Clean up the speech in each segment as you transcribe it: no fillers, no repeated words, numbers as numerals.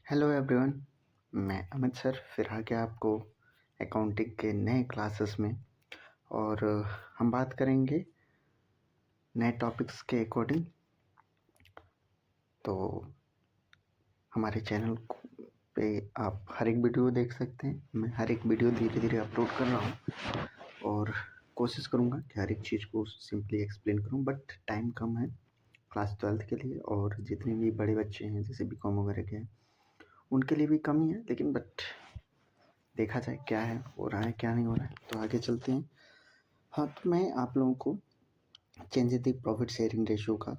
Hello everyone, मैं Amit sir फिर आ गया आपको अकाउंटिंग के नए क्लासेस में। और हम बात करेंगे नए टॉपिक्स के अकॉर्डिंग। तो हमारे चैनल पे आप हर एक वीडियो देख सकते हैं। मैं हर एक वीडियो धीरे धीरे अपलोड कर रहा हूँ और कोशिश करूँगा कि हर एक चीज़ को सिंपली एक्सप्लेन करूँ, बट टाइम कम है क्लास 12th के लिए। और जितने भी बड़े बच्चे हैं जैसे बीकॉम वगैरह के हैं उनके लिए भी कम ही है, लेकिन बट देखा जाए क्या है हो रहा है क्या नहीं हो रहा है। तो आगे चलते हैं। हाँ, तो मैं आप लोगों को change the profit sharing ratio का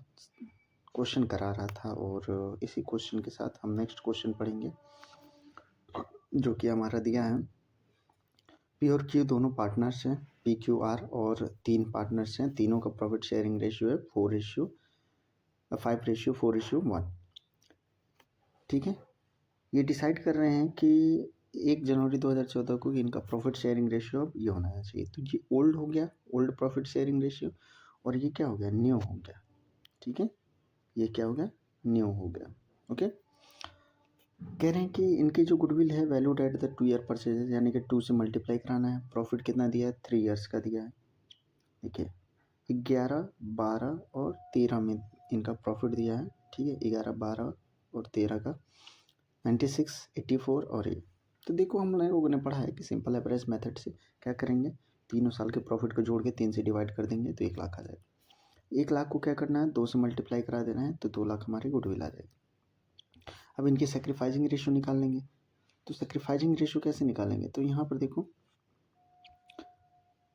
क्वेश्चन करा रहा था और इसी क्वेश्चन के साथ हम नेक्स्ट क्वेश्चन पढ़ेंगे जो कि हमारा दिया है। पी और क्यू दोनों पार्टनर्स हैं, पी क्यू आर, और 3 पार्टनर्स हैं। तीनों का प्रॉफिट शेयरिंग रेशियो है 5:4:1। ठीक है, ये डिसाइड कर रहे हैं कि 1 जनवरी 2014 को इनका प्रॉफिट शेयरिंग रेशियो अब ये होना चाहिए। तो ये ओल्ड हो गया, ओल्ड प्रॉफिट शेयरिंग रेशियो, और ये क्या हो गया, न्यू हो गया। ठीक है, ये क्या हो गया, न्यू हो गया। ओके, कह रहे हैं कि इनकी जो गुडविल है valued at the 2 year purchases, यानी कि 2 से मल्टीप्लाई कराना है। प्रॉफिट कितना दिया है, 3 ईयर्स का दिया है। देखिए 11, 12 और 13 में इनका प्रॉफिट दिया है। ठीक है, 11, 12 और 13 का 96, 84 और 8। तो देखो हम लोगों ने पढ़ा है कि सिंपल एवरेज मेथड से क्या करेंगे, तीनों साल के प्रॉफिट को जोड़ के 3 से डिवाइड कर देंगे तो 1 लाख आ जाएगा। 1 लाख को क्या करना है, 2 से मल्टीप्लाई करा देना है तो 2 लाख हमारी गुडविल आ जाएगी। अब इनकी सेक्रीफाइसिंग रेशियो निकाल लेंगे। तो सेक्रीफाइसिंग रेशियो कैसे निकालेंगे, तो यहाँ पर देखो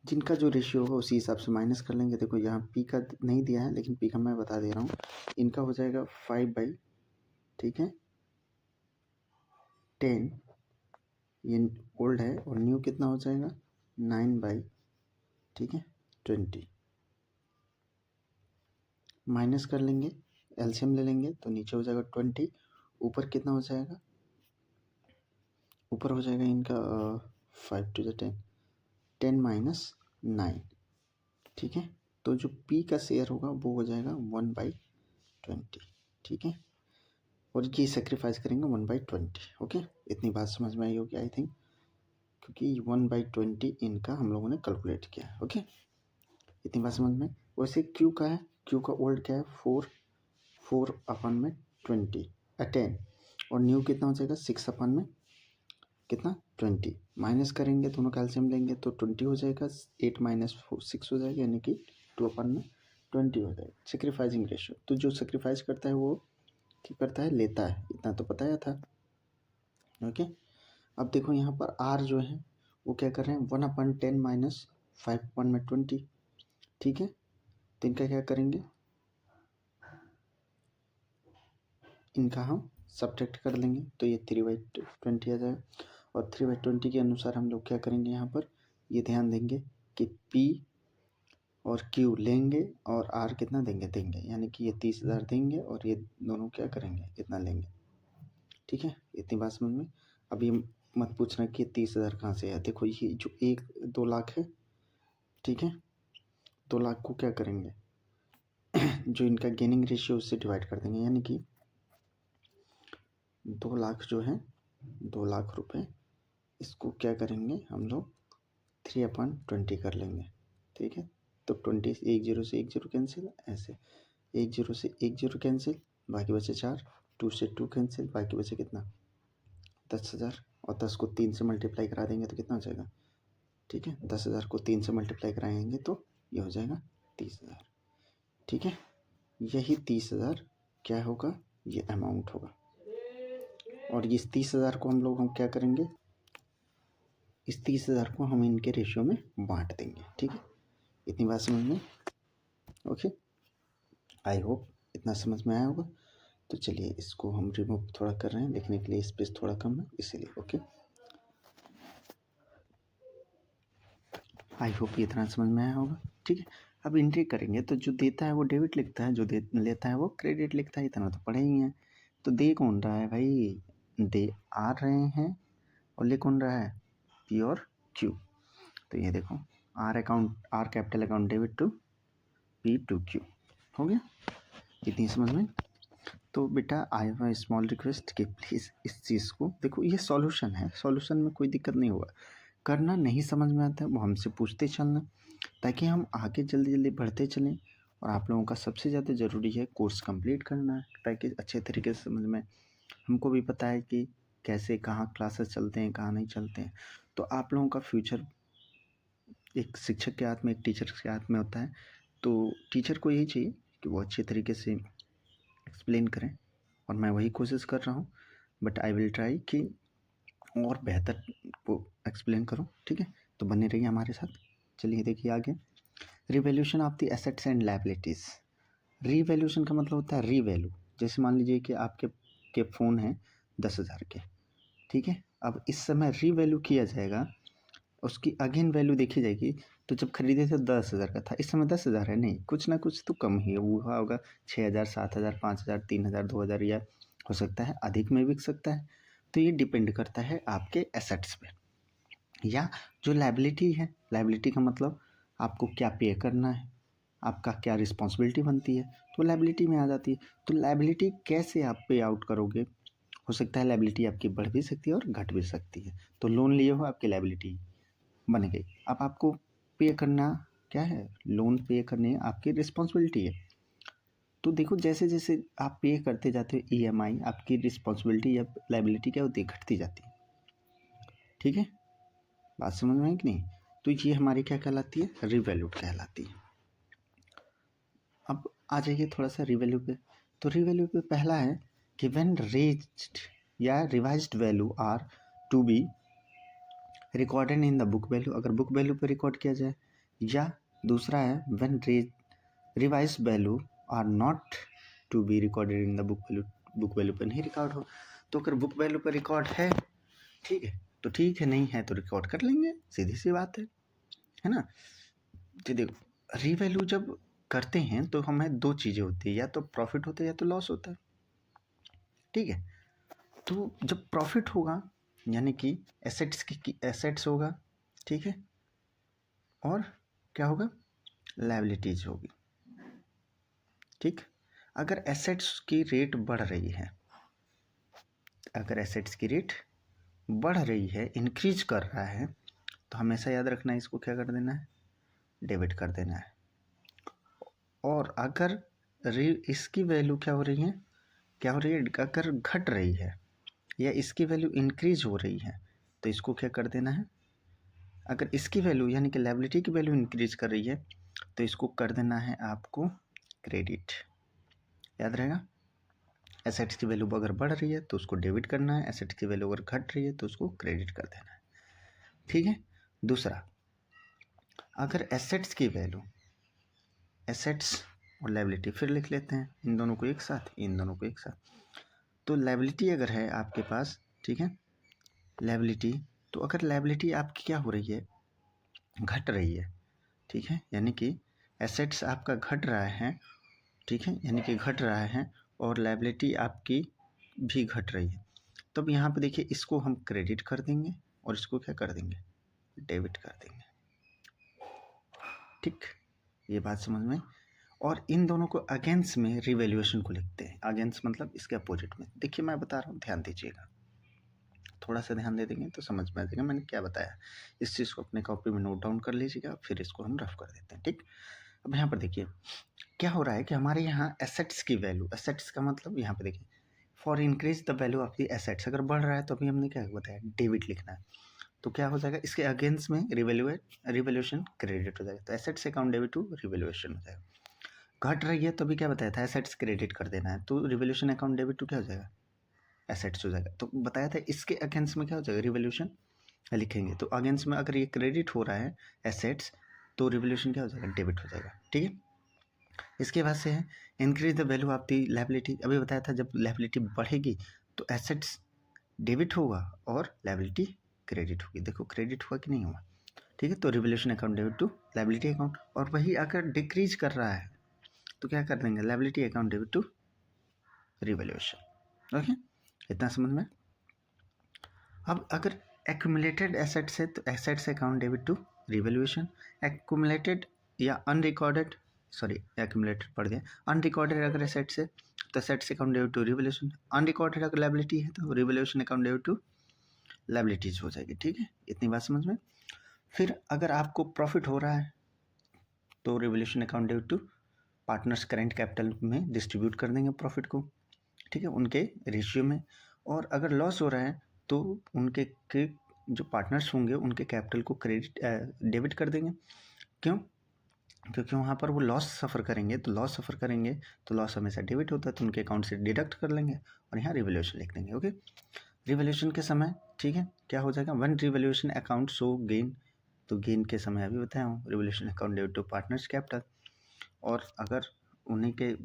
जिनका जो रेशियो होगा उसी हिसाब से माइनस कर लेंगे। देखो यहाँ पी का नहीं दिया है, लेकिन पी का मैं बता दे रहा हूँ। इनका हो जाएगा 5/, ठीक है, 10, ये ओल्ड है, और न्यू कितना हो जाएगा 9/, ठीक है, 20। माइनस कर लेंगे, एलसीएम ले लेंगे तो नीचे हो जाएगा 20। ऊपर कितना हो जाएगा, ऊपर हो जाएगा इनका 5 to the 10, 10 - 9। ठीक है, तो जो पी का शेयर होगा वो हो जाएगा 1/20। ठीक है, और ये सेक्रीफाइस करेंगे 1/20। ओके, इतनी बात समझ में आई होगी आई थिंक, क्योंकि 1/20 इनका हम लोगों ने कैलकुलेट किया है। ओके, इतनी बात समझ में। वैसे क्यू का है, क्यू का ओल्ड क्या है, 4/10, और न्यू कितना हो जाएगा 6/, कितना 20। माइनस करेंगे, दोनों कैल्शियम लेंगे तो 20 हो जाएगा, 8 - 6 हो जाएगा, यानी कि 2/20 हो जाएगा। सेक्रीफाइसिंग रेशियो, तो जो सेक्रीफाइस करता है वो क्या करता है, लेता है, इतना तो बताया था। ओके, अब देखो यहाँ पर आर जो है वो क्या कर रहे हैं, 1/10 - 5/20। ठीक है, तो इनका क्या करेंगे, इनका हम सब्ट्रैक्ट कर लेंगे तो ये 3/20 आ जाएगा। और 3/20 के अनुसार हम लोग क्या करेंगे, यहाँ पर ये ध्यान देंगे कि P और Q लेंगे और R कितना देंगे, यानी कि ये 30,000 देंगे और ये दोनों क्या करेंगे, इतना लेंगे। ठीक है, इतनी बात समझ में। अब ये मत पूछना कि 30,000 कहाँ से है। देखो ये जो 2 लाख है, ठीक है, 2 लाख को क्या करेंगे जो इनका गेनिंग रेशियो उससे डिवाइड कर देंगे, यानी कि 2 लाख जो है, 2 लाख रुपए, इसको क्या करेंगे हम लोग 3/20 कर लेंगे। ठीक है, तो 20, 1 0 से 1 0 कैंसिल, ऐसे 1 0 से 1 0 कैंसिल, बाकी बचे 4, 2 से 2 कैंसिल, बाकी बचे कितना 10,000, और 10 को 3 से मल्टीप्लाई करा देंगे तो कितना हो जाएगा। ठीक है, 10,000 को 3 से मल्टीप्लाई कराएंगे तो ये हो जाएगा 30,000। ठीक है, यही 30,000 क्या होगा, ये अमाउंट होगा। और इस 30,000 को हम लोग क्या करेंगे, इस 30,000 को हम इनके रेशियो में बांट देंगे। ठीक है, इतनी बात समझ में। ओके, आई होप इतना समझ में आया होगा। तो चलिए इसको हम रिमूव थोड़ा कर रहे हैं, लिखने के लिए स्पेस थोड़ा कम है इसीलिए। ओके, आई होप ये इतना समझ में आया होगा। ठीक है, अब एंट्री करेंगे तो जो देता है वो डेबिट लिखता है, जो लेता है वो क्रेडिट लिखता है। इतना तो पढ़े ही हैं। तो दे कौन रहा है भाई, दे आ रहे हैं, और ले कौन रहा है, पी और क्यू। तो ये देखो R capital account debit to P to Q, हो गया, इतनी समझ में। तो बेटा I have a small request कि प्लीज़ इस चीज़ को देखो, ये सॉल्यूशन है, सॉल्यूशन में कोई दिक्कत नहीं होगा। करना नहीं समझ में आता है वो हमसे पूछते चलना, ताकि हम आगे जल्दी जल्दी बढ़ते चलें। और आप लोगों का सबसे ज़्यादा ज़रूरी है कोर्स कंप्लीट करना है, ताकि अच्छे तरीके से समझ में, हमको भी पता है कि कैसे कहाँ क्लासेस चलते हैं, कहाँ नहीं चलते हैं। तो आप लोगों का फ्यूचर एक शिक्षक के हाथ में, एक टीचर के हाथ में होता है। तो टीचर को यही चाहिए कि वो अच्छे तरीके से एक्सप्लेन करें, और मैं वही कोशिश कर रहा हूँ। बट आई विल ट्राई कि और बेहतर को एक्सप्लेन करूँ, ठीक है। तो बने रहिए हमारे साथ। चलिए देखिए आगे, revaluation of the assets and liabilities. Revaluation का मतलब होता है रीवैल्यू। जैसे मान लीजिए कि आपके फ़ोन हैं 10,000 के, ठीक है। अब इस समय रीवैल्यू किया जाएगा, उसकी अगेन वैल्यू देखी जाएगी। तो जब खरीदे थे 10,000 का था, इस समय 10,000 है, नहीं, कुछ ना कुछ तो कम ही हुआ होगा, 6,000, 7,000, 5,000, 3,000, 2,000, या हो सकता है अधिक में बिक सकता है। तो ये डिपेंड करता है आपके एसेट्स पे। या जो लायबिलिटी है, लायबिलिटी का मतलब आपको क्या पे करना है, आपका क्या रिस्पॉन्सिबिलिटी बनती है, तो लायबिलिटी में आ जाती है। तो लायबिलिटी कैसे आप पे आउट करोगे, हो सकता है लायबिलिटी आपकी बढ़ भी सकती है और घट भी सकती है। तो लोन लिए हो, आपकी लायबिलिटी बन गई। अब आपको पे करना क्या है, लोन पे करने आपकी रिस्पॉन्सिबिलिटी है। तो देखो, जैसे जैसे आप पे करते जाते हो ईएमआई, आपकी रिस्पॉन्सिबिलिटी या लायबिलिटी क्या होती है, घटती जाती है, ठीक है। बात समझ में है कि नहीं। तो ये हमारी क्या कहलाती है, रिवैल्यूड कहलाती है। अब आ जाइए थोड़ा सा रिवैल्यू पे। तो रिवैल्यू पे पहला है कि व्हेन रेज्ड या revised value are to be recorded in the book value, अगर बुक वैल्यू पे रिकॉर्ड किया जाए। या दूसरा है when revised value are not to be recorded in the book value, book value पे नहीं रिकॉर्ड हो। तो अगर बुक वैल्यू पे रिकॉर्ड है, ठीक है तो ठीक है, नहीं है तो रिकॉर्ड कर लेंगे, सीधी सी बात है ना। तो देखो, रीवैल्यू जब करते हैं तो हमें दो चीज़ें होती है, या तो प्रॉफिट होता है या तो लॉस होता है, ठीक है। तो जब प्रॉफिट होगा यानी कि एसेट्स होगा, ठीक है, और क्या होगा, लायबिलिटीज होगी, ठीक। अगर एसेट्स की रेट बढ़ रही है, अगर एसेट्स की रेट बढ़ रही है, इंक्रीज कर रहा है, तो हमेशा याद रखना है, इसको क्या कर देना है, डेबिट कर देना है। और अगर इसकी वैल्यू क्या हो रही है, अगर घट रही है या इसकी वैल्यू इंक्रीज हो रही है, तो इसको क्या कर देना है, अगर इसकी वैल्यू यानी कि लायबिलिटी की वैल्यू इंक्रीज कर रही है, तो इसको कर देना है आपको क्रेडिट। याद रहेगा, एसेट्स की वैल्यू अगर बढ़ रही है तो उसको डेबिट करना है, एसेट्स की वैल्यू अगर घट रही है तो उसको क्रेडिट कर देना है, ठीक है। दूसरा, अगर एसेट्स की वैल्यू, एसेट्स और लायबिलिटी फिर लिख लेते हैं, इन दोनों को एक साथ, इन दोनों को एक साथ। तो लायबिलिटी अगर है आपके पास, ठीक है, लायबिलिटी, तो अगर लायबिलिटी आपकी क्या हो रही है, घट रही है, ठीक है, यानी कि एसेट्स आपका घट रहा है, ठीक है, यानी कि घट रहा है, और लायबिलिटी आपकी भी घट रही है, तब यहाँ पे देखिए इसको हम क्रेडिट कर देंगे और इसको क्या कर देंगे, डेबिट कर देंगे, ठीक। ये बात समझ में। और इन दोनों को अगेंस्ट में रिवैल्यूएशन को लिखते हैं, अगेंस्ट मतलब इसके अपोजिट में। देखिए मैं बता रहा हूँ, ध्यान दीजिएगा, थोड़ा सा ध्यान दे देंगे तो समझ में आ जाएगा मैंने क्या बताया। इस चीज़ को अपने कॉपी में नोट डाउन कर लीजिएगा, फिर इसको हम रफ कर देते हैं, ठीक। अब यहाँ पर देखिए क्या हो रहा है कि हमारे यहाँ एसेट्स की वैल्यू, एसेट्स का मतलब यहाँ पे देखिए, for increase the value of the assets, अगर बढ़ रहा है तो अभी हमने क्या बताया, डेबिट लिखना है। तो क्या हो जाएगा, इसके अगेंस्ट में रिवैल्यूएशन क्रेडिट हो जाएगा, तो assets account debit to revaluation हो जाएगा। घट रही है तो अभी क्या बताया था, एसेट्स क्रेडिट कर देना है, तो रिवैल्यूएशन अकाउंट डेबिट टू क्या हो जाएगा, एसेट्स हो जाएगा। तो बताया था इसके अगेंस्ट में क्या हो जाएगा, रिवैल्यूएशन लिखेंगे। तो अगेंस्ट में अगर ये क्रेडिट हो रहा है एसेट्स, तो रिवैल्यूएशन क्या हो जाएगा, डेबिट हो जाएगा, ठीक है। इसके बाद से है increase the value of the liability, अभी बताया था जब लायबिलिटी बढ़ेगी तो एसेट्स डेबिट होगा और लायबिलिटी क्रेडिट होगी। देखो क्रेडिट हुआ कि नहीं हुआ, ठीक है। तो revaluation account debit to liability account, और वही अगर डिक्रीज कर रहा है तो क्या कर देंगे, liability account debit to revaluation, okay, इतना समझ में। अब अगर एक्यूमुलेटेड एसेट्स है तो assets account debit to revaluation, accumulated या अनरिकॉर्डेड, सॉरी एक्यूमुलेटेड पढ़ गया, अनरिकॉर्डेड अगर एसेट्स है तो assets account debit to revaluation, unrecorded अगर लायबिलिटी है तो revaluation account debit to liabilities हो जाएगी। ठीक है, इतनी बात समझ में। फिर अगर आपको प्रॉफिट हो रहा है तो revaluation account debit to partners current capital में डिस्ट्रीब्यूट कर देंगे प्रॉफिट को, ठीक है, उनके रेशियो में। और अगर लॉस हो रहा है तो उनके के जो पार्टनर्स होंगे उनके कैपिटल को क्रेडिट डेबिट कर देंगे। क्यों? क्योंकि वहाँ पर वो लॉस सफ़र करेंगे, तो लॉस हमेशा डेबिट होता है, तो उनके अकाउंट से डिडक्ट कर लेंगे और यहाँ रिवैल्यूएशन लिख देंगे। ओके, रिवैल्यूएशन के समय, ठीक है, क्या हो जाएगा, one revaluation account show gain, तो गेन के समय अभी बताया हूँ, revaluation account debit to partners capital. और अगर उन्हीं के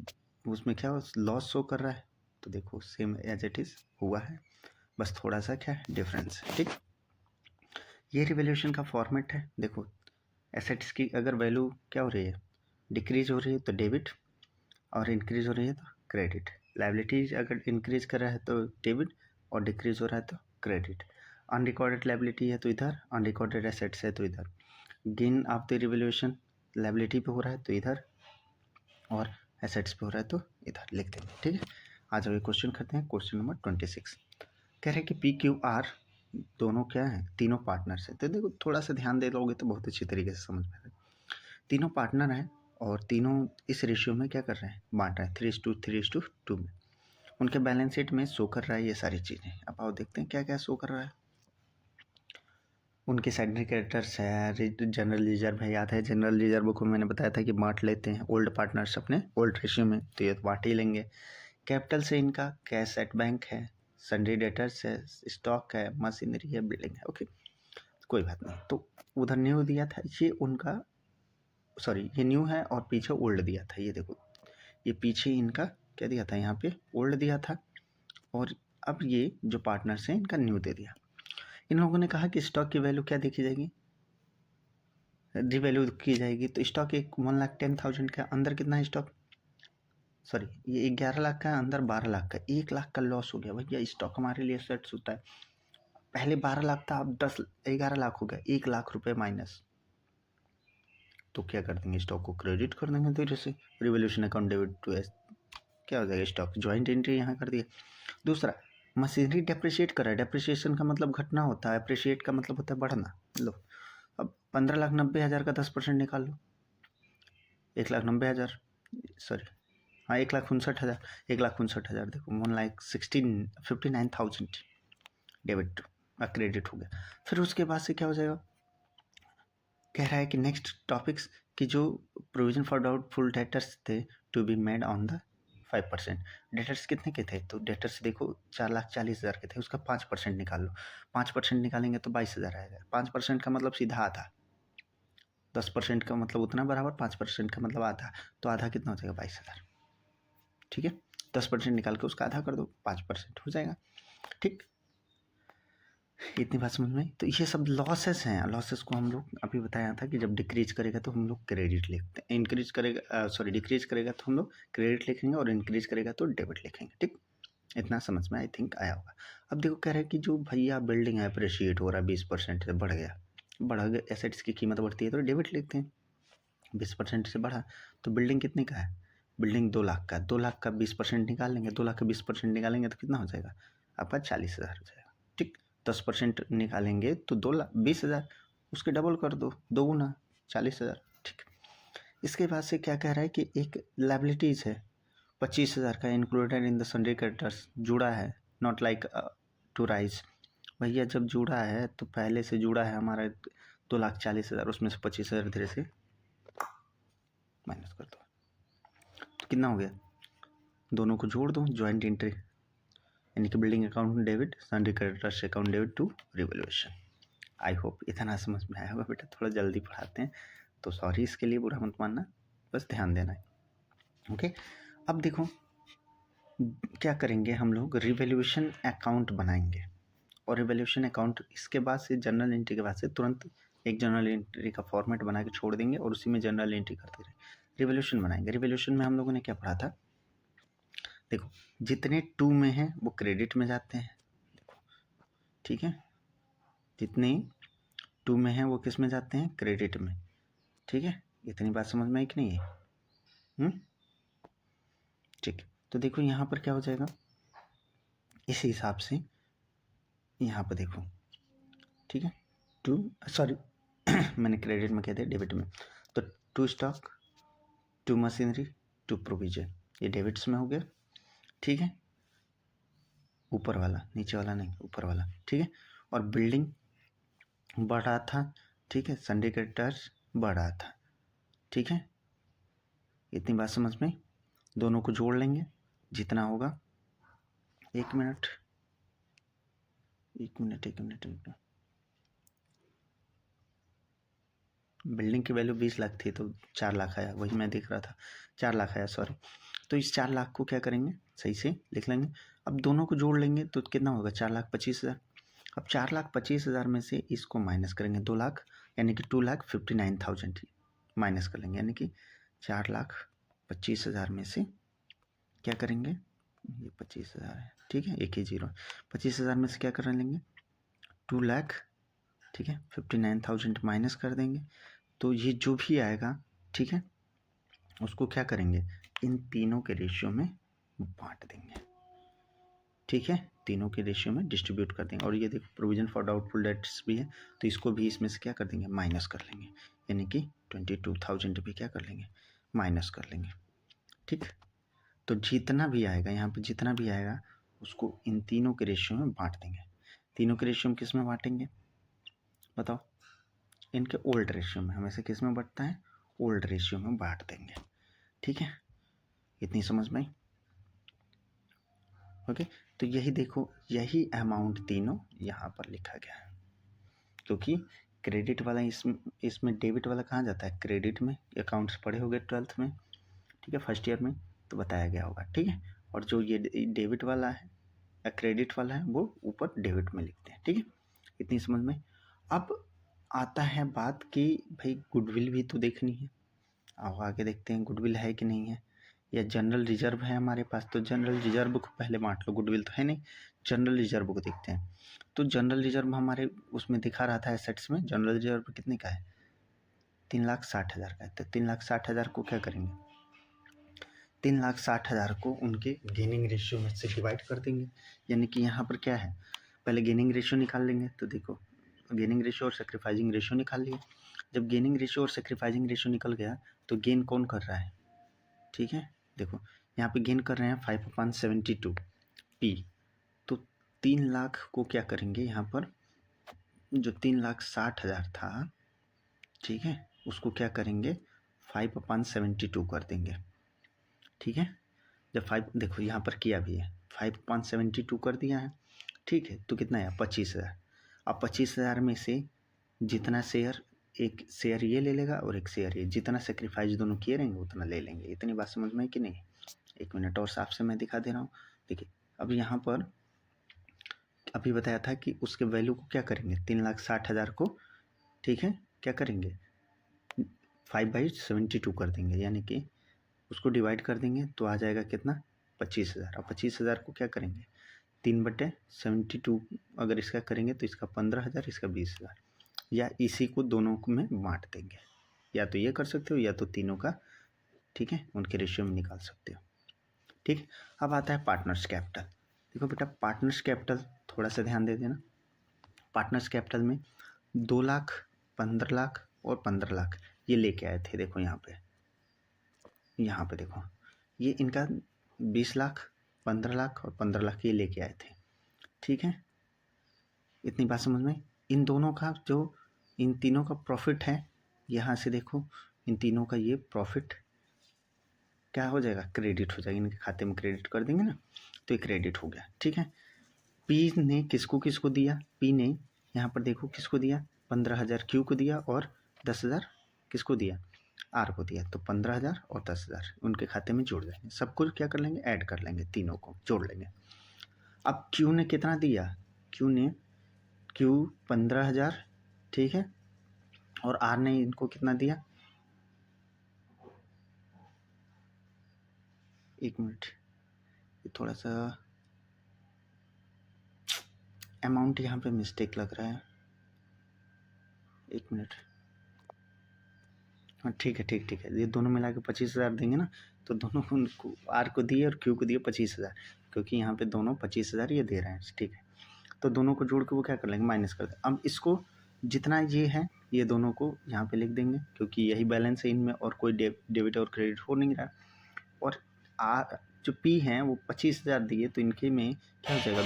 उसमें क्या लॉस शो कर रहा है तो देखो सेम एज इट इज़ हुआ है, बस थोड़ा सा क्या है डिफरेंस है। ठीक, ये रिवैल्यूएशन का फॉर्मेट है। देखो एसेट्स की अगर वैल्यू क्या हो रही है, डिक्रीज हो रही है तो डेबिट, और इंक्रीज हो रही है तो क्रेडिट। लायबिलिटीज अगर इंक्रीज कर रहा है तो डेबिट और डिक्रीज हो रहा है तो क्रेडिट। अनरिकॉर्डेड लायबिलिटी है तो इधर, अनरिकॉर्डेड एसेट्स है तो इधर। Gain of the revaluation liability पे हो रहा है तो इधर, और एसेट्स पे हो रहा है तो इधर लिख देंगे। ठीक है, आज अभी क्वेश्चन करते हैं। क्वेश्चन नंबर 26 कह रहे हैं कि पी क्यू आर दोनों क्या है, तीनों पार्टनर्स हैं। तो देखो थोड़ा सा ध्यान दे लोगे तो बहुत अच्छी तरीके से समझ में आएगा। तीनों पार्टनर हैं और तीनों इस रेशियो में क्या कर रहे हैं, बांट रहे हैं 3:2 में। उनके बैलेंस शीट में शो कर रहा है ये सारी चीज़ें। अब आओ देखते हैं क्या क्या शो कर रहा है। उनके सैलरी क्रेडिटर्स है, जनरल रिजर्व है, याद है जनरल रिजर्व को मैंने बताया था कि बांट लेते हैं ओल्ड पार्टनर्स अपने ओल्ड रेशियो में, तो ये बांट ही लेंगे। कैपिटल से इनका कैश एट बैंक है, सन्ड्री डेटर्स है, स्टॉक है, मशीनरी है, बिल्डिंग है। ओके, कोई बात नहीं। तो उधर न्यू दिया था, ये उनका सॉरी ये न्यू है और पीछे ओल्ड दिया था। ये देखो ये पीछे इनका क्या दिया था, यहाँ पे ओल्ड दिया था, और अब ये जो पार्टनर्स हैं इनका न्यू दे दिया। इन लोगों ने कहा कि स्टॉक की वैल्यू क्या देखी जाएगी, रिवैल्यू की जाएगी। तो स्टॉक एक 1,10,000 का, अंदर कितना है स्टॉक, सॉरी ये 11 लाख का, अंदर 12 लाख का, 1 लाख का लॉस हो गया भैया। स्टॉक हमारे लिए सेट्स होता है, पहले 12 लाख था, अब 11 लाख हो गया, 1 लाख रुपए माइनस। तो क्या कर देंगे, स्टॉक को क्रेडिट कर देंगे। तो जैसे रिवॉल्यूशन अकाउंट डेबिट टू एस क्या हो जाएगा, स्टॉक ज्वाइंट एंट्री यहाँ कर दिया। दूसरा, मशीनरी डेप्रिशिएट करा है। डेप्रिशिएशन का मतलब घटना होता है, अप्रिशिएट का मतलब होता है बढ़ना। लो अब 15,90,000 का 10% निकाल लो, 1,90,000 सॉरी हाँ 1,59,000, 1,59,000 देखो 1,59,000 डेबिट टू क्रेडिट हो गया। फिर उसके बाद से क्या हो जाएगा, कह रहा है कि नेक्स्ट टॉपिक्स कि जो प्रोविजन फॉर डाउटफुल डेटर्स थे to be made on the 5%। Debtors कितने के थे, तो डेटर्स देखो 4,40,000 के थे, उसका 5% निकाल लो। 5% निकालेंगे तो 22,000 आएगा। 5% का मतलब सीधा आधा, 10% का मतलब उतना बराबर, 5% का मतलब आधा, तो आधा कितना हो जाएगा, 22,000। ठीक है, 10% निकाल के उसका आधा कर दो, 5% हो जाएगा। ठीक, इतनी बात समझ में। तो ये सब लॉसेस हैं, लॉसेस को हम लोग अभी बताया था कि जब डिक्रीज करेगा तो हम लोग क्रेडिट लिखते हैं, इंक्रीज करेगा सॉरी डिक्रीज करेगा तो हम लोग क्रेडिट लिखेंगे, और इंक्रीज करेगा तो डेबिट लिखेंगे। ठीक, इतना समझ में आई थिंक आया होगा। अब देखो कह रहे हैं कि जो भैया बिल्डिंग है अप्रिशिएट हो रहा है 20% से बढ़ गया, एसेट्स की कीमत बढ़ती है तो डेबिट लिखते हैं। 20% से बढ़ा तो बिल्डिंग कितने का है, बिल्डिंग 2 लाख का, 2 लाख का 20% निकाल लेंगे, 2 लाख का 20% निकालेंगे तो कितना हो जाएगा आपका, 40,000 हो जाएगा। ठीक, 10% निकालेंगे तो 20,000, उसके डबल कर दो, 2 गुना 40,000। ठीक, इसके बाद से क्या कह रहा है कि एक लायबिलिटीज़ है 25,000 का, included in the sundry creditors, जुड़ा है, नॉट लाइक टू राइज। भैया जब जुड़ा है तो पहले से जुड़ा है हमारा 2,40,000, उसमें से 25,000 धीरे से माइनस कर दो, तो कितना हो गया, दोनों को जोड़ दो, ज्वाइंट एंट्री, यानी कि building account debit, sundry creditors account debit to revaluation. I hope इतना समझ में आया होगा। बेटा थोड़ा जल्दी पढ़ाते हैं तो सॉरी, इसके लिए बुरा मत मानना, बस ध्यान देना है। ओके, अब देखो क्या करेंगे हम लोग, रिवैल्यूएशन अकाउंट बनाएंगे, और रिवैल्यूएशन अकाउंट इसके बाद से जनरल एंट्री के बाद से तुरंत एक जनरल एंट्री का फॉर्मेट बना के छोड़ देंगे और उसी में जनरल एंट्री करते रहे। रिवैल्यूएशन बनाएंगे। रिवैल्यूएशन में हम लोगों ने क्या पढ़ा था, देखो जितने 2 में हैं वो क्रेडिट में जाते हैं, देखो ठीक है, जितने 2 में हैं वो किस में जाते हैं, क्रेडिट में। ठीक है, इतनी बात समझ में आई कि नहीं है, ठीक। तो देखो यहाँ पर क्या हो जाएगा, इस हिसाब से यहाँ पर देखो, ठीक है, सॉरी मैंने क्रेडिट में कह दिया डेबिट में, तो 2 स्टॉक, 2 मशीनरी, 2 प्रोविजन, ये डेबिट्स में हो गया, ठीक है, ऊपर वाला, नीचे वाला नहीं, ऊपर वाला, ठीक है। और बिल्डिंग बढ़ रहा था, ठीक है, संडे क्रेडिटर्स बढ़ रहा था, ठीक है। इतनी बात समझ में, दोनों को जोड़ लेंगे, जितना होगा, एक मिनट, बिल्डिंग की वैल्यू 20 लाख थी तो 4 लाख आया, वही मैं देख रहा था, 4 लाख आया, सॉरी। तो इस 4 लाख को क्या करेंगे, सही से लिख लेंगे। अब दोनों को जोड़ लेंगे तो कितना होगा, 4,25,000। अब 4,25,000 में से इसको माइनस करेंगे 2 लाख, यानी कि 2,59,000 माइनस कर लेंगे, यानी कि 4,25,000 में से क्या करेंगे, ये 25,000 है, ठीक है, एक ही जीरो, 25,000 में से क्या कर लेंगे, 2 लाख, ठीक है, 59,000 माइनस कर देंगे, तो ये जो भी आएगा, ठीक है, उसको क्या करेंगे, इन तीनों के रेशियो में बांट देंगे, ठीक है, तीनों के रेशियो में डिस्ट्रीब्यूट कर देंगे। और ये देखो प्रोविजन फॉर डाउटफुल डेट्स भी है, तो इसको भी इसमें से क्या कर देंगे, माइनस कर लेंगे, यानी कि 22,000 भी क्या कर लेंगे, माइनस कर लेंगे, ठीक। तो जितना भी आएगा यहाँ पे, जितना भी आएगा उसको इन तीनों के रेशियो में बांट देंगे। तीनों के रेशियो में किस में बांटेंगे बताओ, इनके ओल्ड रेशियो में, हमेशा किस में बढ़ता है, ओल्ड रेशियो में बांट देंगे, ठीक है। इतनी समझ में, ओके। तो यही देखो, यही अमाउंट तीनों यहाँ पर लिखा गया है, क्योंकि क्रेडिट वाला इसमें डेबिट वाला कहाँ जाता है, क्रेडिट में। अकाउंट्स पढ़े होंगे 12th में, ठीक है, फर्स्ट ईयर में, तो बताया गया होगा, ठीक है। और जो ये डेबिट वाला है या क्रेडिट वाला है वो ऊपर डेबिट में लिखते हैं, ठीक है। इतनी समझ में। अब आता है बात कि भाई गुडविल भी तो देखनी है, अब आगे देखते हैं गुडविल है कि नहीं है, या जनरल रिजर्व है हमारे पास, तो जनरल रिजर्व को पहले बांट लो, गुडविल तो है नहीं, जनरल रिजर्व को देखते हैं। तो जनरल रिजर्व हमारे उसमें दिखा रहा था एसेट्स में, जनरल रिजर्व कितने का है, 3,60,000 का है। तो 3,60,000 को क्या करेंगे, 3,60,000 को उनके गेनिंग रेशियो में से डिवाइड कर देंगे, यानी कि यहाँ पर क्या है, पहले गेनिंग रेशियो निकाल लेंगे। तो देखो गेनिंग रेशियो और सेक्रीफाइजिंग रेशियो निकाल लिए। जब गेनिंग रेशियो और सेक्रीफाइजिंग रेशियो निकल गया तो गेन कौन कर रहा है, ठीक है, देखो यहाँ पे गेन कर रहे हैं 5/72 पी। तो 3 लाख को क्या करेंगे, यहाँ पर जो 3,60,000 था, ठीक है, उसको क्या करेंगे 5/72 कर देंगे, ठीक है। जब 5 देखो यहाँ पर किया भी है, 5/72 कर दिया है, ठीक है, तो कितना है 25,000। अब 25,000 में से जितना शेयर, एक शेयर ये ले लेगा और एक शेयर ये, जितना सेक्रीफाइस दोनों किए रहेंगे उतना ले लेंगे। इतनी बात समझ में है कि नहीं, एक मिनट और साफ से मैं दिखा दे रहा हूँ। देखिए अब यहाँ पर अभी बताया था कि उसके वैल्यू को क्या करेंगे, 3,60,000 को, ठीक है, क्या करेंगे 5/72 कर देंगे, यानी कि उसको डिवाइड कर देंगे तो आ जाएगा कितना 25,000। अब 25,000 को क्या करेंगे 3/72, अगर इसका करेंगे तो इसका 15,000, इसका 20,000, या इसी को दोनों में बांट देंगे, या तो ये कर सकते हो या तो तीनों का, ठीक है, उनके रेशियो में निकाल सकते हो, ठीक। अब आता है पार्टनर्स कैपिटल। देखो बेटा पार्टनर्स कैपिटल थोड़ा सा ध्यान दे देना। पार्टनर्स कैपिटल में 2 लाख, 15 लाख और 15 लाख ये लेके आए थे। देखो यहाँ पे देखो ये इनका 20 लाख, 15 लाख और 15 लाख ये लेके आए थे, ठीक है। इतनी बात समझ में। इन दोनों का जो, इन तीनों का प्रॉफिट है, यहाँ से देखो इन तीनों का ये प्रॉफिट क्या हो जाएगा, क्रेडिट हो जाएगा, इनके खाते में क्रेडिट कर देंगे ना, तो ये क्रेडिट हो गया, ठीक है। पी ने किसको किसको दिया, पी ने यहाँ पर देखो किसको दिया, 15,000 क्यू को दिया और 10,000 किसको दिया, आर को दिया। तो 15,000 और 10,000 उनके खाते में जोड़ देंगे, सब कुछ क्या कर लेंगे, ऐड कर लेंगे, तीनों को जोड़ लेंगे। अब क्यू ने कितना दिया, क्यू 15,000, ठीक है, और आर ने इनको कितना दिया, एक मिनट, थोड़ा सा अमाउंट यहाँ पे मिस्टेक लग रहा है, एक मिनट, हाँ ठीक है, ये दोनों मिला के 25,000 देंगे ना, तो दोनों को आर को दिए और क्यू को दिए 25,000, क्योंकि यहाँ पे दोनों 25,000 ये दे रहे हैं, ठीक है। तो दोनों को जोड़ के वो क्या कर लेंगे, माइनस कर दें। अब इसको जितना ये है ये दोनों को यहाँ पे लिख देंगे, क्योंकि यही बैलेंस है इनमें और कोई डेबिट और क्रेडिट हो नहीं रहा। और जो पी हैं वो 25,000 दिए, तो इनके में क्या हो जाएगा,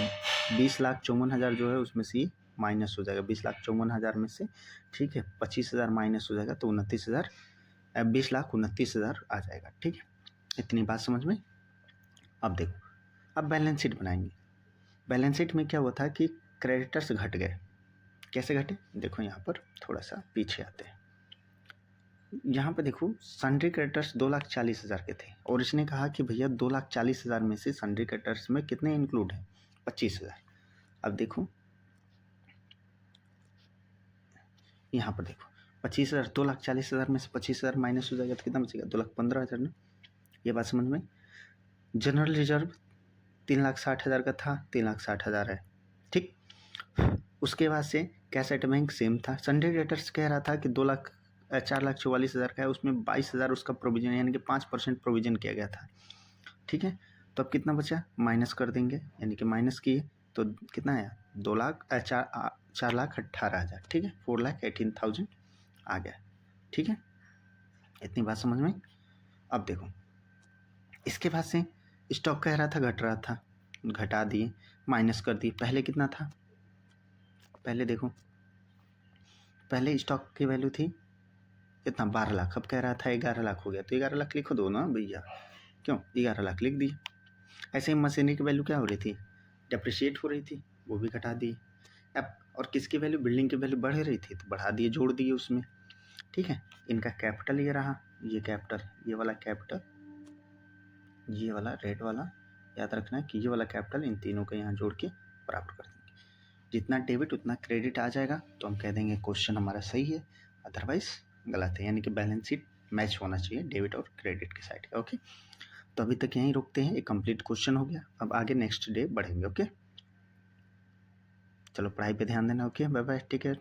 20,54,000 जो है उसमें से माइनस हो जाएगा, 20,54,000 में से, ठीक है, 25,000 माइनस हो जाएगा तो 29,000, 20,29,000 आ जाएगा, ठीक है। इतनी बात समझ में। अब देखो, अब बैलेंस शीट बनाएंगे। बैलेंस शीट में क्या हुआ था कि क्रेडिटर्स घट गए। कैसे घटे, देखो यहाँ पर थोड़ा सा पीछे आते हैं। यहाँ पे देखो सन्ड्री क्रेडिटर्स 2,40,000 के थे, और इसने कहा कि भैया 2,40,000 में से सन्ड्री क्रेडिटर्स में कितने इंक्लूड हैं, 25,000। अब देखो यहाँ पर देखो 25,000, 2,40,000 में से 25,000 माइनस हो जाएगा तो कितना बचेगा, 2,15,000 ना। ये बात समझ में। जनरल रिजर्व 3,60,000 का था, 3,60,000 है, ठीक। उसके बाद से कैश एट बैंक सेम था। सन्ड्री क्रेडिटर्स कह रहा था कि 4,44,000 का है, उसमें 22,000 उसका प्रोविजन, यानी कि 5% प्रोविजन किया गया था, ठीक है। तो अब कितना बचा, माइनस कर देंगे, यानी कि माइनस किए तो कितना आया, 4,18,000, ठीक है, 4,18,000 आ गया, ठीक है। इतनी बात समझ में। अब देखो इसके बाद से स्टॉक कह रहा था घट रहा था, घटा दिए, माइनस कर दिए। पहले कितना था, पहले देखो, पहले स्टॉक की वैल्यू थी कितना, 12 लाख। अब कह रहा था 11 लाख हो गया, तो 11 लाख लिखो दो ना भैया, क्यों, 11 लाख लिख दिए। ऐसे ही मशीनरी की वैल्यू क्या हो रही थी, डेप्रिशिएट हो रही थी, वो भी घटा दिए। अब और किसकी वैल्यू, बिल्डिंग की वैल्यू बढ़ रही थी तो बढ़ा दिए, जोड़ दिए उसमें, ठीक है। इनका कैपिटल ये रहा, ये कैपिटल, ये वाला कैपिटल, ये वाला रेड वाला, याद रखना है कि ये वाला कैपिटल इन तीनों को यहाँ जोड़ के बराबर कर देंगे। जितना डेबिट उतना क्रेडिट आ जाएगा, तो हम कह देंगे क्वेश्चन हमारा सही है, अदरवाइज गलत है, यानी कि बैलेंस शीट मैच होना चाहिए डेबिट और क्रेडिट की साइड का। ओके, तो अभी तक यहीं रुकते हैं, एक कंप्लीट क्वेश्चन हो गया। अब आगे नेक्स्ट डे बढ़ेंगे। ओके, चलो पढ़ाई पे ध्यान देना। Okay, bye bye, take care.